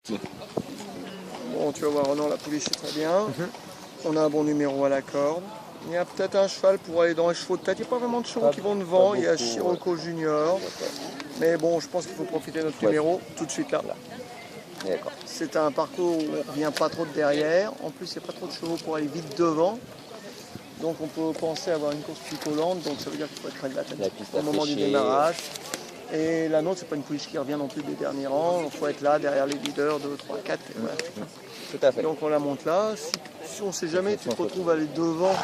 Bon, tu vas voir, Renan, la pouliche c'est très bien. On a un bon numéro à la corde. Il y a peut-être un cheval pour aller dans les chevaux de tête. Il n'y a pas vraiment de chevaux qui vont devant. Il y a Scirocco Junior. Mais bon, je pense qu'il faut profiter de notre numéro tout de suite là. C'est un parcours où on ne revient pas trop de derrière. En plus, il n'y a pas trop de chevaux pour aller vite devant. Donc on peut penser avoir une course plutôt lente. Donc ça veut dire qu'il faut être près de la tête au moment du démarrage. Et la nôtre, c'est pas une pouliche qui revient non plus des derniers rangs. Il faut être là derrière les leaders, 2, 3, 4. Et voilà. Tout à fait. Donc on la monte là. Si on ne sait jamais, tu te retrouves à aller devant.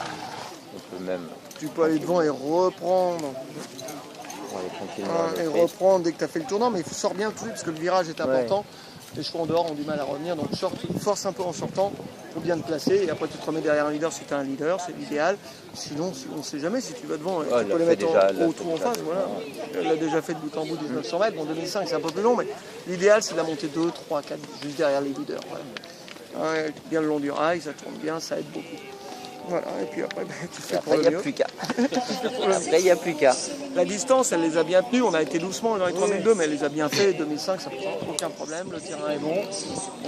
Tu peux aller devant et reprendre. Et reprendre dès que tu as fait le tournant. Mais il faut sortir bien tout de suite parce que le virage est important. Les chevaux en dehors ont du mal à revenir. Donc force un peu en sortant pour bien te placer. Et après tu te remets derrière un leader si tu as un leader. C'est l'idéal. Sinon, on ne sait jamais si tu vas devant. Tu peux les mettre au trou en face. Voilà. Elle l'a déjà fait de bout en bout 1900 mètres. Bon, 2005 c'est un peu plus long. Mais l'idéal c'est de la monter 2, 3, 4 juste derrière les leaders. Voilà. Bien le long du rail, ça tourne bien, ça aide beaucoup. Voilà, et puis après, tu fais pour le mieux. Après, il n'y a plus qu'à. La distance, elle les a bien tenues. On a été doucement dans les 3002, mais elle les a bien fait. 2005, ça ne pose aucun problème. Le terrain est bon.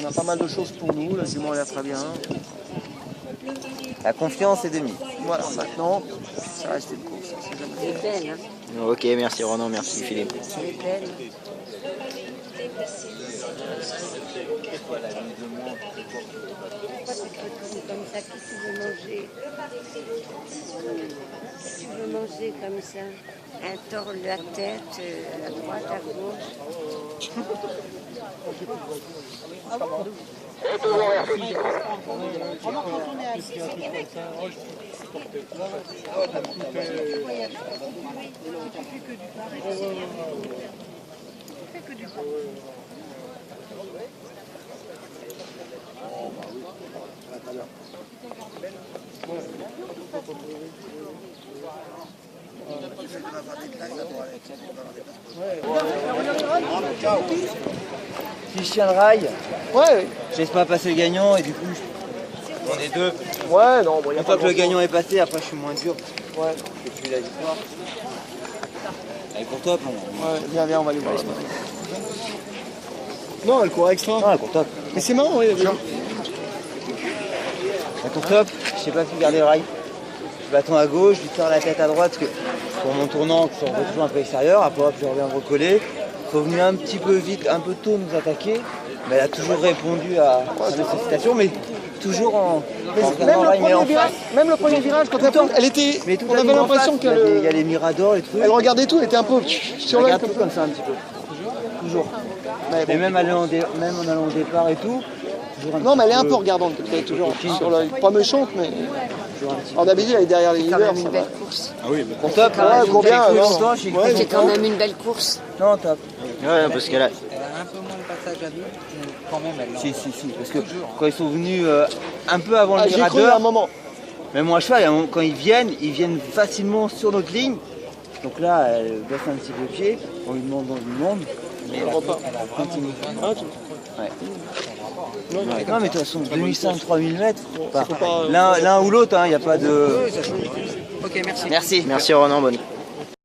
On a pas mal de choses pour nous. La jument, elle a très bien. La confiance est de mise. Voilà, maintenant, ça reste une course. C'est belle, hein. Ok, merci Ronan, merci Philippe. C'est belle. Comme ça, qu'est-ce que tu veux manger? Tu veux manger comme ça? Un tord la tête, à droite, à gauche. Si je tiens le rail, Ouais, je laisse pas passer le gagnant et du coup, on est deux. ouais, non, bon, Une fois que le gagnant est passé, après je suis moins dur. Ouais, Je suis la victoire. Elle court top. ouais, viens, on va aller voir. Non, elle court extra. Non, elle court top. Mais c'est marrant, oui, bien. Elle court top, je sais pas plus garder le rail. Je l'attends à gauche, je lui tire la tête à droite parce que pour mon tournant, je retrouve un peu extérieur. Après, hop, je reviens me recoller. Il faut venir un petit peu vite, un peu tôt nous attaquer. Mais elle a toujours répondu à mes sollicitations, mais toujours en regardant le rail, mais en face. Même le premier virage, quand elle était. Mais tout On avait l'impression qu'il qu'elle. y a les miradors, les trucs. Elle regardait tout, elle était un peu sur Elle l'œil regarde tout comme ça un petit peu. Toujours. Mais Et même en allant au départ et tout. non, mais elle est un peu regardante, elle est toujours sur l'œil. Pas méchante, mais. En d'habitude, elle est derrière les C'est quand leaders. même une Ça belle va. course. Ah oui, mais top, combien C'est quand même une belle course. Non, top. Ouais, parce qu'elle a. Elle a un peu moins de passage à vide, mais quand même elle l'a. Si, parce que quand ils sont venus un peu avant le J'ai cru à un mirador, moment. même moi à cheval, quand ils viennent facilement sur notre ligne. Donc là, elle baisse un petit peu le pied, on lui demande, mais elle continue. Ouais. Non, mais de toute façon, 2500-3000 mètres, l'un ou l'autre, il n'y a pas de... Ok, merci. Merci Ronan, bonne.